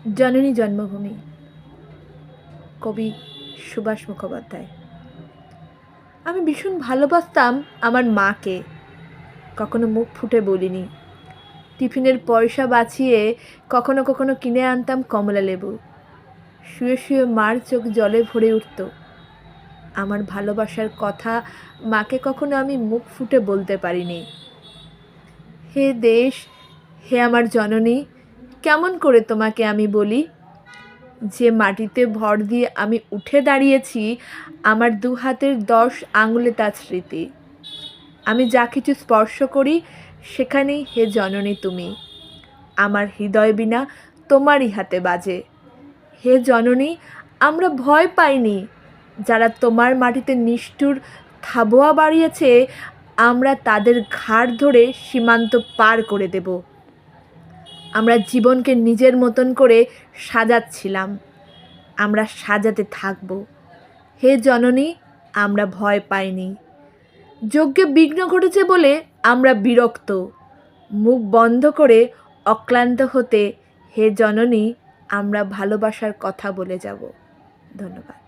জননী জন্মভূমি, কবি সুভাষ মুখোপাধ্যায়। আমি ভীষণ ভালোবাসতাম আমার মাকে, কখনো মুখ ফুটে বলিনি। টিফিনের পয়সা বাঁচিয়ে কখনো কখনো কিনে আনতাম কমলা লেবু। শুয়ে শুয়ে মার চোখ জলে ভরে উঠত। আমার ভালোবাসার কথা মাকে কখনো আমি মুখ ফুটে বলতে পারিনি। হে দেশ, হে আমার জননী, কেমন করে তোমাকে আমি বলি? যে মাটিতে ভর দিয়ে আমি উঠে দাঁড়িয়েছি, আমার 2 হাতের 10 আঙুলে তার স্মৃতি। আমি যা কিছু স্পর্শ করি সেখানেই হে জননী তুমি। আমার হৃদয় বিনা তোমারই হাতে বাজে। হে জননী, আমরা ভয় পাইনি। যারা তোমার মাটিতে নিষ্ঠুর থাবোয়া বাড়িয়েছে, আমরা তাদের ঘাড় ধরে সীমান্ত পার করে দেব। আমরা জীবনকে নিজের মতন করে সাজাচ্ছিলাম, আমরা সাজাতে থাকব। হে জননী, আমরা ভয় পাইনি। যজ্ঞে বিঘ্ন ঘটেছে বলে আমরা বিরক্ত। মুখ বন্ধ করে অক্লান্ত হতে হে জননী আমরা ভালোবাসার কথা বলে যাব। ধন্যবাদ।